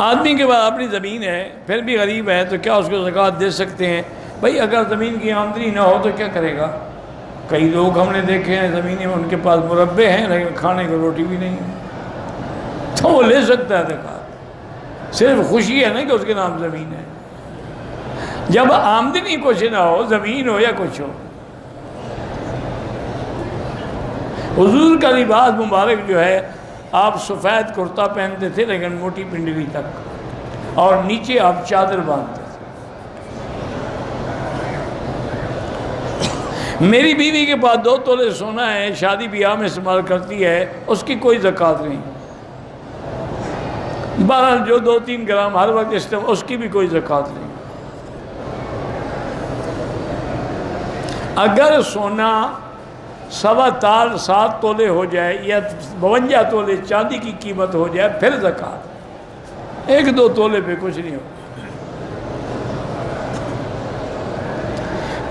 آدمی کے بعد اپنی زمین ہے پھر بھی غریب ہے تو کیا اس کو زکوٰۃ دے سکتے ہیں؟ بھائی اگر زمین کی آمدنی نہ ہو تو کیا کرے گا؟ کئی لوگ ہم نے دیکھے ہیں زمینیں ان کے پاس مربے ہیں لیکن کھانے کو روٹی بھی نہیں ہے، تو وہ لے سکتا ہے زکوٰۃ، صرف خوشی ہے نا کہ اس کے نام زمین ہے۔ جب آمدنی کچھ نہ ہو، زمین ہو یا کچھ ہو۔ حضور کا لباس مبارک جو ہے، آپ سفید کرتا پہنتے تھے لیکن موٹی پنڈلی تک، اور نیچے آپ چادر باندھتے تھے۔ میری بیوی کے پاس 2 تولے سونا ہے، شادی بیاہ میں استعمال کرتی ہے، اس کی کوئی زکوٰۃ نہیں۔ بہرحال جو 2-3 گرام ہر وقت استعمال، اس کی بھی کوئی زکوٰۃ نہیں۔ اگر سونا 7.25 تولے ہو جائے یا 52 تولے چاندی کی قیمت ہو جائے پھر زکوٰۃ، 1-2 تولے پہ کچھ نہیں ہو۔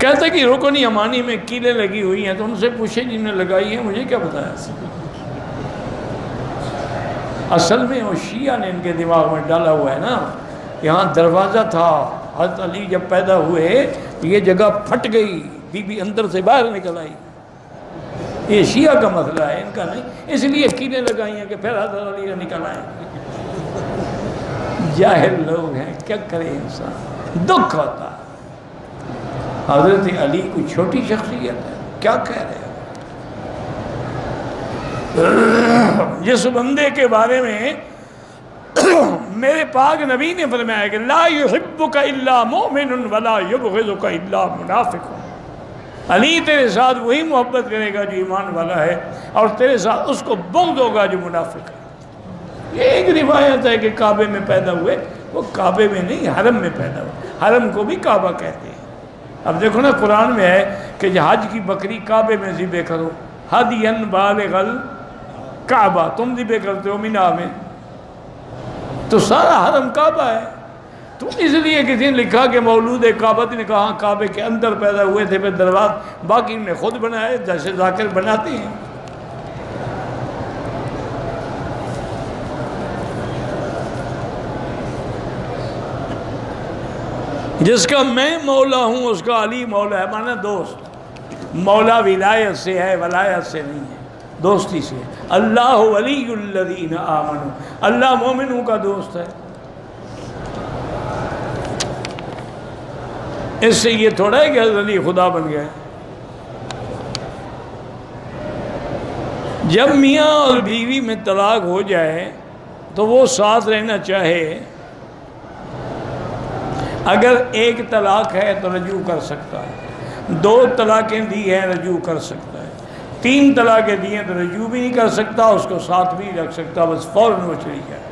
کہتا کہ رکن یمانی میں کیلیں لگی ہوئی ہیں، تو ان سے پوچھے جن نے لگائی ہیں، مجھے کیا بتایا؟ اصل میں وہ شیعہ نے ان کے دماغ میں ڈالا ہوا ہے نا، یہاں دروازہ تھا، حضرت علی جب پیدا ہوئے یہ جگہ پھٹ گئی، بی بی اندر سے باہر نکل آئی۔ یہ شیعہ کا مسئلہ ہے، ان کا نہیں، اس لیے کیلیں لگائی ہیں کہ پھر حضرت علی نکل آئے۔ جاہل لوگ ہیں، کیا کرے انسان، دکھ ہوتا ہے۔ حضرت علی کوئی چھوٹی شخصیت ہے، کیا کہہ رہے ہیں؟ جس بندے کے بارے میں میرے پاک نبی نے فرمایا کہ لا یحبک الا مؤمن ولا یبغضک الا منافق، علی تیرے ساتھ وہی محبت کرے گا جو ایمان والا ہے، اور تیرے ساتھ اس کو بغض ہوگا جو منافق ہے۔ یہ ایک روایت ہے کہ کعبے میں پیدا ہوئے، وہ کعبے میں نہیں حرم میں پیدا ہوئے، حرم کو بھی کعبہ کہتے ہیں۔ اب دیکھو نا قرآن میں ہے کہ حج کی بکری کعبے میں ذبح کرو، ہدین بالغ الکعبہ، تم ذبح کرتے ہو مینا میں، تو سارا حرم کعبہ ہے۔ تو اس لیے کسی نے لکھا کہ مولود کعبہ نے کہا کعبے کے اندر پیدا ہوئے تھے، پھر دروازہ باقی نے خود بنائے جیسے ذاکر بناتے ہیں۔ جس کا میں مولا ہوں اس کا علی مولا ہے، مانا دوست۔ مولا ولایت سے ہے، ولایت سے نہیں ہے، دوستی سے۔ اللہ ولی الذین آمنوا، اللہ مومنوں کا دوست ہے۔ اس سے یہ تھوڑا ہے کہ حضرت علی خدا بن گئے۔ جب میاں اور بیوی میں طلاق ہو جائے تو وہ ساتھ رہنا چاہے، اگر ایک طلاق ہے تو رجوع کر سکتا ہے، 2 طلاقیں دی ہیں رجوع کر سکتا ہے، 3 طلاقیں دی ہیں تو رجوع بھی نہیں کر سکتا، اس کو ساتھ بھی رکھ سکتا، بس فوراً وہ چلی جائے۔